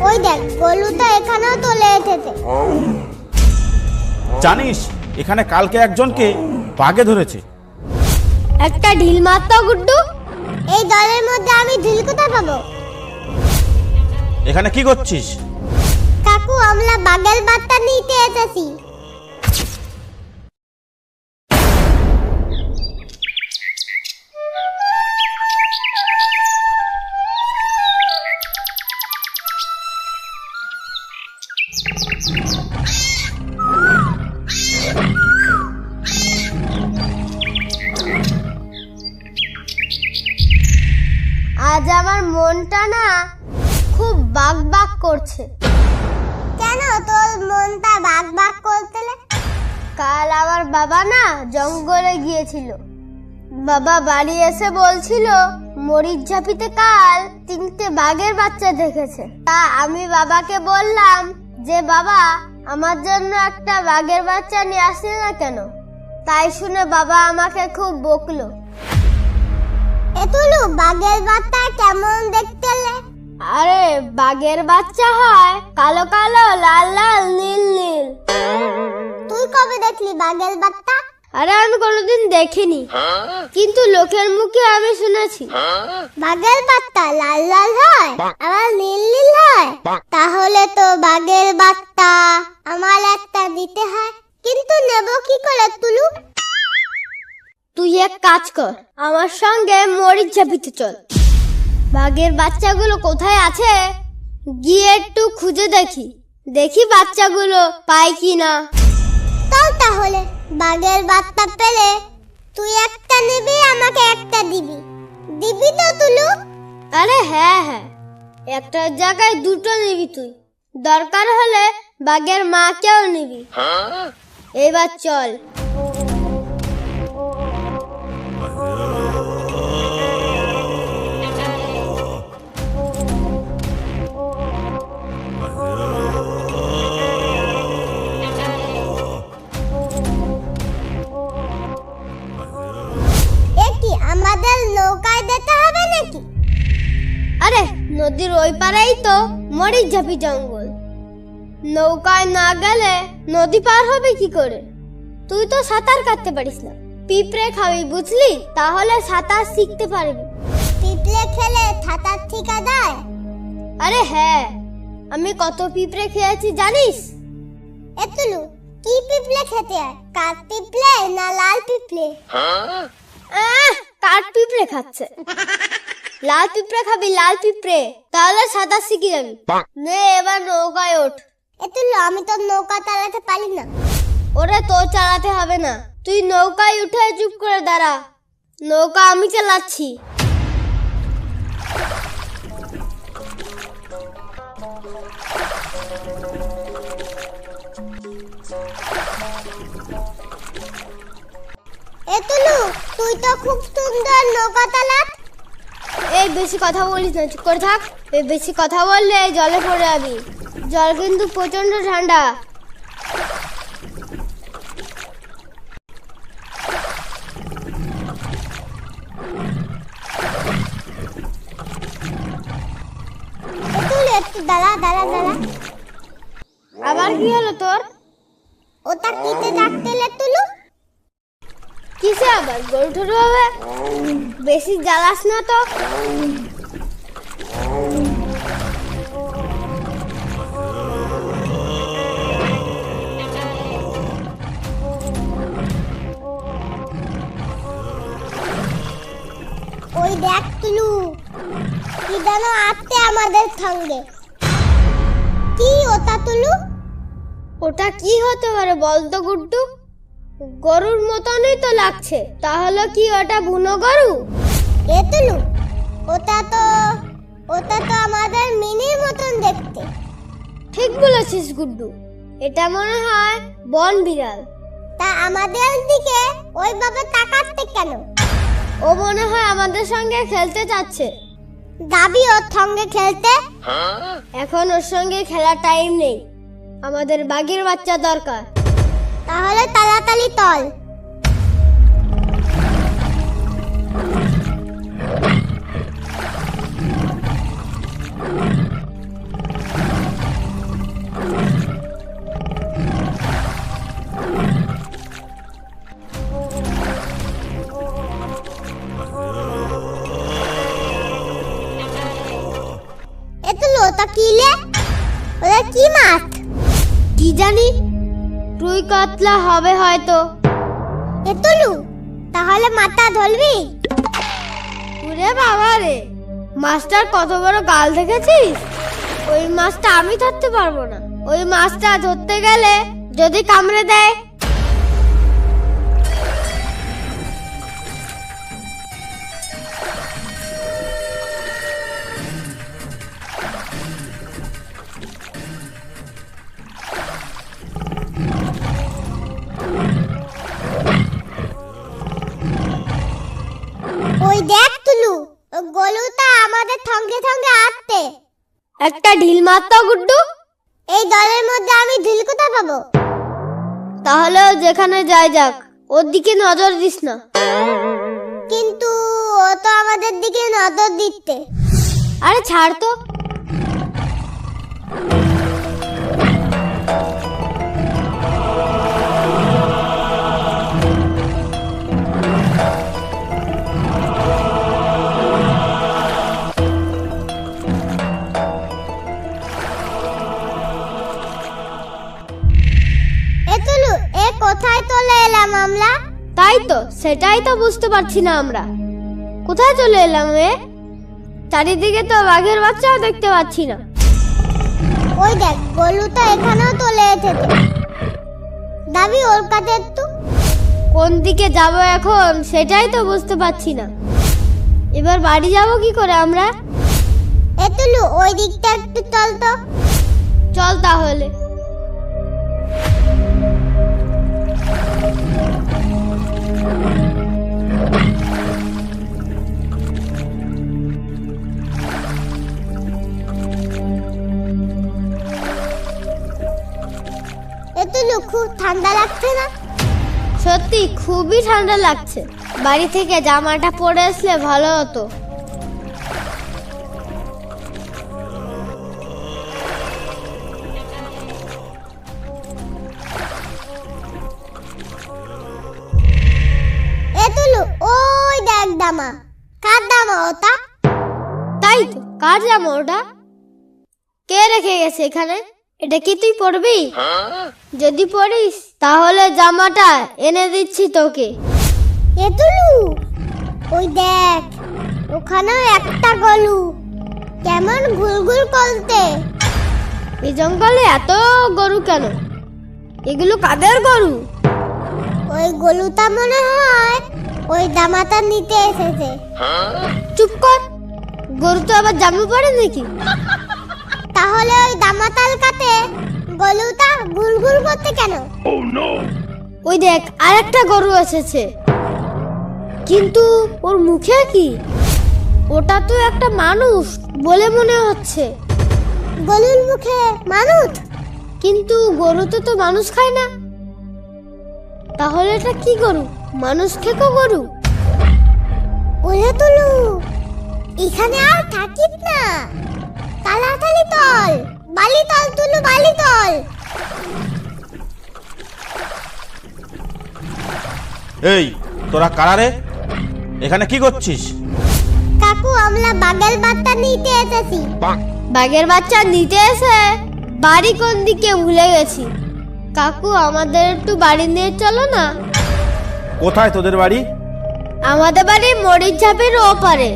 ওই দেখ গলুটা এখানেও চলে এসেছে। জানিস এখানে কালকে একজনকে বাঘে ধরেছে। একটা ঢিল মারতো গুড্ডু। এই দলের মধ্যে আমি ঢিল কোথায় পাবো? এখানে কি করছিস? কাকু আমরা বাঘের বাচ্চা নিতে এসেছি। আজ আমার মনটা না খুব বাক বাক করছে। কেন তোর মনটা বাক বাক করতে? কাল আমার বাবা না জঙ্গলে গিয়েছিল। বাবা বাড়ি এসে বলছিল মরিচ ঝাপিতে কাল 3টে বাঘের বাচ্চা দেখেছে। তা আমি বাবাকে বললাম যে বাবা আমার জন্য একটা বাঘের বাচ্চা নিয়ে আসলে না কেন? তাই শুনে বাবা আমাকে খুব বকলো। এতুলু বাঘের বাচ্চা কেমন দেখতে? আরে বাঘের বাচ্চা হয় কালো কালো লাল লাল নীল নীল। তুই কবে দেখলি বাঘের বাচ্চা? আরে আমি কোনোদিন দেখিনি, কিন্তু লোকের মুখে আমি শুনেছি বাঘের বাচ্চা লাল লাল হয় আবার নীল নীল হয়। তাহলে তো বাঘের বাচ্চা আমার একটা দিতে হয়, কিন্তু নেব কি করে তুলু? তুই এক কাজ কর, আমার সঙ্গে মরিচ ঝাপিতে চল। বাঘের বাচ্চাগুলো কোথায় আছে গিয়ে একটু খুঁজে দেখি বাচ্চাগুলো পাই কিনা। চল তাহলে, বাঘের বাচ্চা পেলে তুই একটা নিবি আমাকে একটা দিবি তো তুলু? আরে হ্যাঁ হ্যাঁ, একটার জায়গায় 2টো নিবি তুই, দরকার হলে বাঘের মাকেও নিবি। এবার চল। আমাদের নৌকায় যেতে হবে নাকি? আরে নদীর ওই পারেই তো মরিচ ঝাপি জঙ্গল, নৌকায় না গেলে নদী পার হবে কি করে? তুই তো সাঁতার কাটতে পারিস না, পিঁপড়ে খাবি বুঝলি, তাহলে সাঁতার শিখতে পারবি। পিঁপড়ে খেলে সাঁতার শিখা যায়? আরে হ্যাঁ, আমি কত পিঁপড়ে খেয়েছি জানিস? এতুলু কি পিঁপড়ে খেতে হয়, কাঠ পিঁপড়ে না লাল পিঁপড়ে? কাঠ পিঁপড়ে খাচ্ছে। লাল পিঁপড়ে খাবি, লাল পিঁপড়ে, তাহলে সাঁতার শিখে যাবি। নে এবার নৌকায় ওঠ। এতুলু আমি তো নৌকা চালাতে পারি না। ওরে তোর চালাতে হবে না, তুই নৌকায় উঠে চুপ করে দাঁড়া, নৌকা আমি চালাচ্ছি। এতুলু তুই তো খুব সুন্দর নৌকা চালাস। এই বেশি কথা বলিস না, চুপ করে থাক। এই বেশি কথা বললে জলে পড়ে যাবি, জল কিন্তু প্রচন্ড ঠান্ডা। এতুলু একটু দাঁড়া। আবার কি হলো তোর? ওটা কিতে ডাকতেলে তুলু? কিসে আবার গরু ঠরু হবে? বেশি জ্বালাস না তো। ওই দেখ তুলু, কি যেন আসছে আমাদের সঙ্গে। কি ওটা তুলু? ওটা কি হতে পারে বলতো গুড্ডু? গরুর মতনই তো লাগছে, তাহলে কি ওটা বুনো গরু? এতুলু ওটা তো আমাদের মিনির মতন দেখতে। ঠিক বলেছিস গুড্ডু, এটা মনে হয় বন বিড়াল। তা আমাদের দিকে ওইভাবে তাকাচ্ছে কেন? ও মনে হয় আমাদের সঙ্গে খেলতে যাচ্ছে। যাবি ওর সঙ্গে খেলতে? এখন ওর সঙ্গে খেলার টাইম নেই, আমাদের বাঘের বাচ্চা দরকার। তাহলে তাড়াতাড়ি চল। ওটা কিলে? ওটা কি মাছ? কি জানি, রুই কাতলা হবে হয়তো। এতুলু, তাহলে মাথা ধরবি? ওরে বাবা রে, মাছটার কত বড় গাল দেখেছিস? ওই মাছটা আমি ধরতে পারবো না। ওই মাছটা ধরতে গেলে যদি কামড়ে দেয়। ওই দেখ তুলু, গলুটা আমাদের সঙ্গে সঙ্গে আসছে। একটা ঢিল মারতো গুড্ডু। এই দলের মধ্যে আমি ঢিল কোথায় পাবো? তাহলে যেখানে যাই যাক, ওর দিকে নজর দিস না। কিন্তু ও তো আমাদের দিকে নজর দিচ্ছে। আরে ছাড় তো। কোথায় চলে এলাম আমরা? তাই তো, সেটাই তো বুঝতে পারছি না আমরা। কোথায় চলে এলাম এ? চারিদিকে তো বাঘের বাচ্চাও দেখতে পাচ্ছি না। ওই দেখ, গলুটা এখানেও চলে এসেছে। দাবি ওর কাছে একটু। কোন দিকে যাব এখন সেটাই তো বুঝতে পারছি না। এবার বাড়ি যাব কি করে আমরা? এতুলু, ওই দিকটা একটু চল তো। চল তাহলে। এতুলু, খুব ঠান্ডা লাগছে না? সত্যি খুবই ঠান্ডা লাগছে। বাড়ি থেকে জামাটা পরে আসলে ভালো হতো। এতুলু, ওই দেখ দামা। কার দামা ওটা? তাই তো, কার জামা ওটা? কে রেখে গেছে এখানে? এটা কি তুই পরবি? যদি পরিস তাহলে জামাটা এনে দিচ্ছি তোকে। এতুলু, ওই দেখ, ওখানেও একটা গলু কেমন ঘুরঘুর করতে। এই জঙ্গলে এত গরু কেন? এগুলো কাদের গরু? ওই গলুটা মনে হয় ওই জামাটা নিতে এসেছে। চুপ কর, গরু তো আবার জামা পরে নাকি? তাহলে ওই দামাতাল কাতে গলুটা ঘুরঘুর করতে কেন? ওই দেখ, আরেকটা গরু এসেছে। কিন্তু ওর মুখে কি? ওটা তো একটা মানুষ বলে মনে হচ্ছে। গরুর মুখে মানুষ? কিন্তু গরু তো মানুষ খায় না। তাহলে এটা কি গরু? মানুষ খেকো গরু? ওরে তুলু, এখানে আর থাকিস না। তাড়াতাড়ি তল, বালি তল তুলু, বালি তল। এই, তোরা কারা রে? এখানে কি করছিস? কাকু, আমরা বাঘের বাচ্চা নিতে এসেছি। বাঘের বাচ্চা নিতে এসে বাড়ি কোন দিকে ভুলে গেছি। কাকু, আমাদের একটু বাড়ি নিয়ে চলো না। কোথায় তোদের বাড়ি? আমাদের বাড়ি মরিচ ঝাপের ওপারে।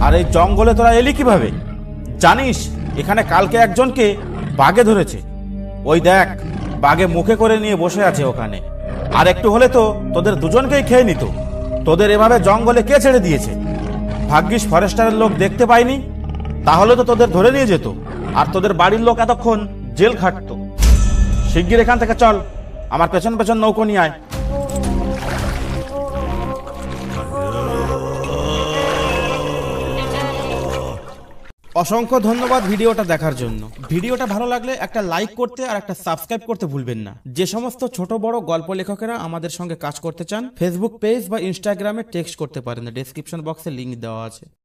আর এই জঙ্গলে তোরা এলি কিভাবে? জানিস, এখানে কালকে একজনকে বাঘে ধরেছে। ওই দেখ, বাঘে মুখে করে নিয়ে বসে আছে ওখানে। আর একটু হলে তো তোদের দুজনকেই খেয়ে নিত। তোদের এভাবে জঙ্গলে কে ছেড়ে দিয়েছে? ভাগ্যিস ফরেস্টারের লোক দেখতে পায়নি, তাহলে তো তোদের ধরে নিয়ে যেত। আর তোদের বাড়ির লোক এতক্ষণ জেল খাটতো। শিগগির এখান থেকে চল, আমার পেছন পেছন নৌকো নিয়ে আয়। অসংখ্য ধন্যবাদ ভিডিওটা দেখার জন্য। ভিডিওটা ভালো লাগলে একটা লাইক করতে আর একটা সাবস্ক্রাইব করতে ভুলবেন না। যে সমস্ত ছোট বড় গল্প লেখকেরা আমাদের সঙ্গে কাজ করতে চান, ফেসবুক পেজ বা ইনস্টাগ্রামে টেক্সট করতে পারেন। ডেসক্রিপশন বক্সে লিংক দেওয়া আছে।